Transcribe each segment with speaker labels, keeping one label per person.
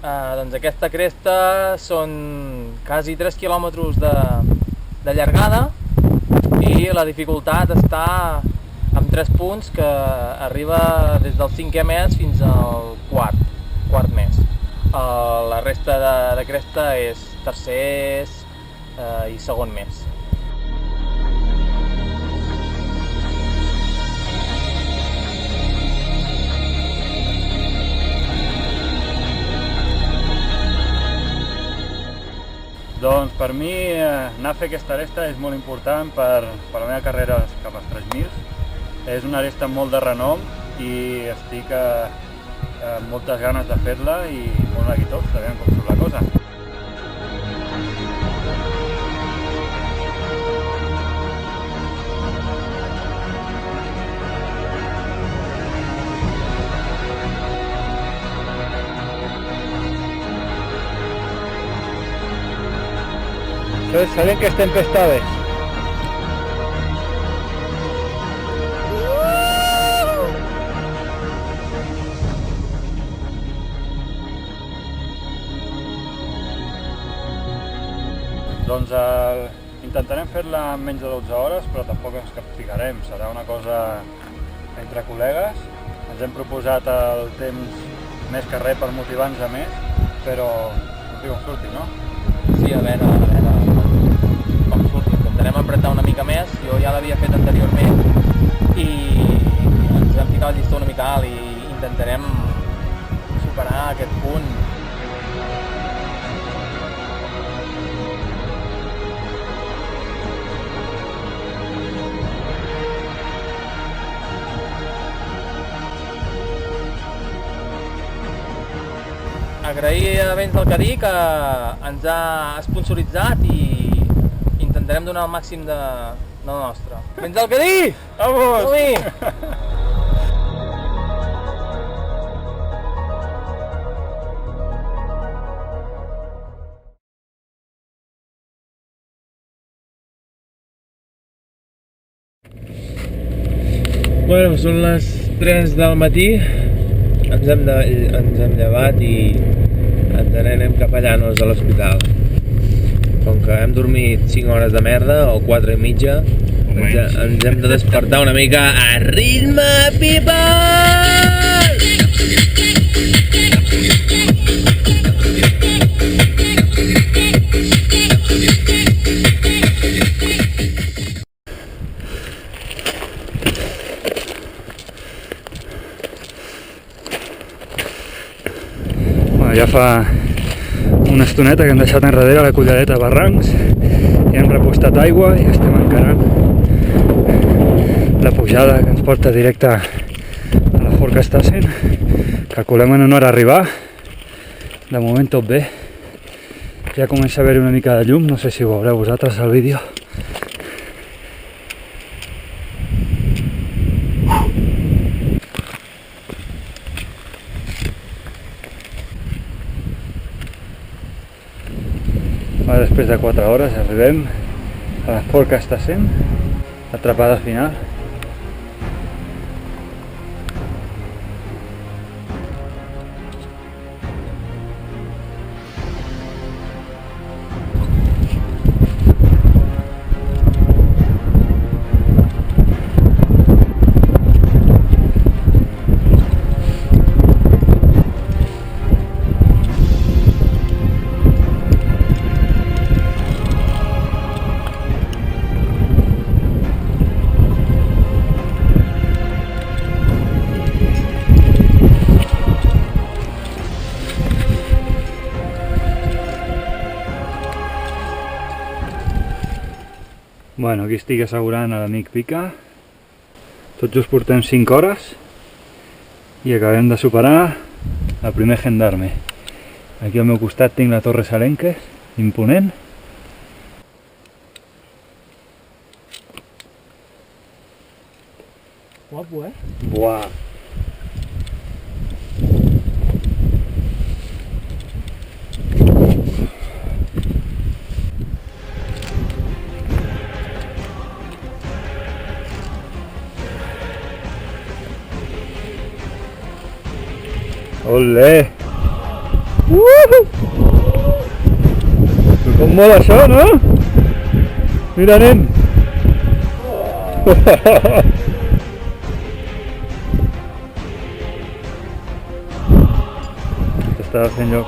Speaker 1: Doncs aquesta cresta són quasi 3 quilòmetres de llargada i la dificultat està amb 3 punts que arriba des del 5è mes fins al quart mes. La resta de cresta és tercer i segon mes.
Speaker 2: Doncs per mi anar a fer aquesta aresta és molt important per la meva carrera cap als 3.000. És una aresta amb molt de renom i estic amb moltes ganes de fer-la i molt neguitós de veure com surt la cosa. ¿Saben que es tempestades? Doncs intentarem fer-la en menys de 12 hores, però tampoc ens capficarem, serà una cosa entre col·legues. Ens hem proposat el temps més que res per motivar-nos a més, però no sé com surti, no?
Speaker 1: Sí, a veure com surti. Intentarem apretar una mica més, jo ja l'havia fet anteriorment i ens vam ficar el llistó una mica alt i intentarem superar aquest punt. Agrair a Vents del Cadí que ens ha sponsoritzat i intentarem donar el màxim de la nostra. Vents del Cadí!
Speaker 2: Vamos!
Speaker 1: Som-hi! Bueno, són les 3 del matí, ens hem llevat i ens n'anem cap allà a l'hospital. Com que hem dormit 5 hores de merda o 4 i mitja, ens hem de despertar una mica a ritme, people!
Speaker 2: Ja fa una estoneta que hem deixat enrere la colladeta de barrancs i hem repostat aigua i estem encarant la pujada que ens porta directe a la Forca Stassen. Calculem en una hora arribar. De moment tot bé. Ja comença a haver-hi una mica de llum, no sé si ho veureu vosaltres al vídeo. Després de 4 hores arribem a la Forca Stassen, atrapada final. Bueno, aquí estic assegurant a l'amic Pica. Tot just portem 5 hores i acabem de superar el primer gendarme. Aquí al meu costat tinc la Torre Salenques, imponent.
Speaker 1: Guapo, eh?
Speaker 2: Buah! Olé! Com mola això, no? Mira, nen! T'estava fent lloc.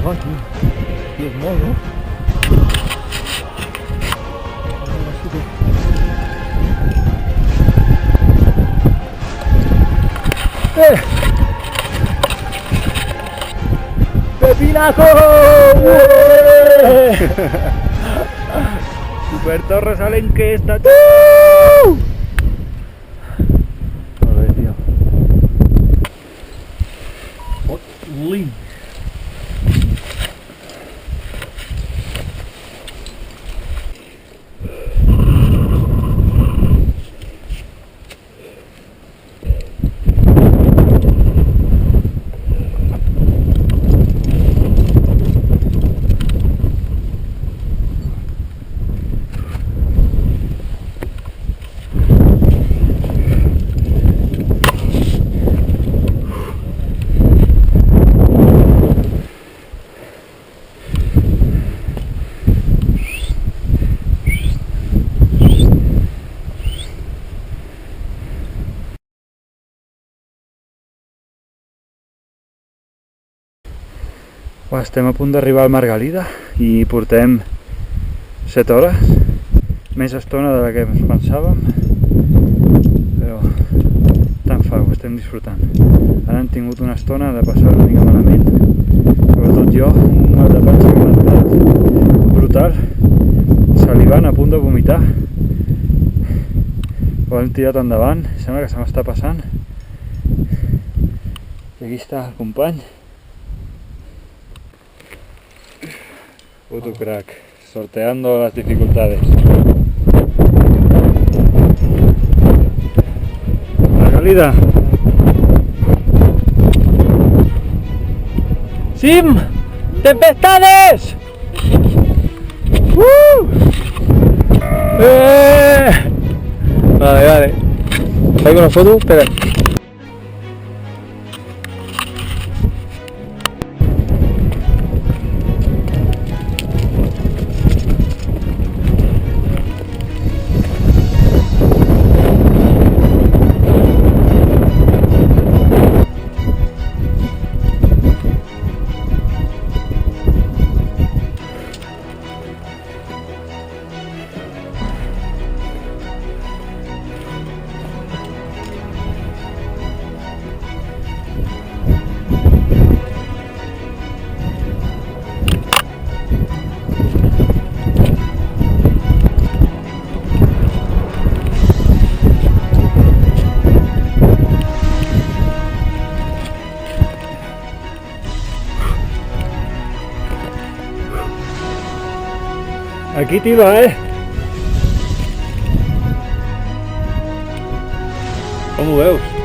Speaker 1: Oh, aquí és molt, no? ¡Pepinaco!
Speaker 2: Super Torres a l'enquesta! Molt bé, tio.
Speaker 1: Lindo.
Speaker 2: Estem a punt d'arribar al Margalida i portem 7 hores, més estona de la que ens pensàvem, però tant fa, ho estem disfrutant. Ara hem tingut una estona de passar una mica malament, sobretot jo, un mal de panxa que m'ha entrat brutal, salivant a punt de vomitar. Ho hem tirat endavant, sembla que se m'està passant. I aquí està el company. Puto crack, sorteando las dificultades. Margalida.
Speaker 1: ¡Sim! ¡Tempestades! Vale, vale. ¿Traigo una foto? Espera.
Speaker 2: Aquí t'hi va, Com ho veus?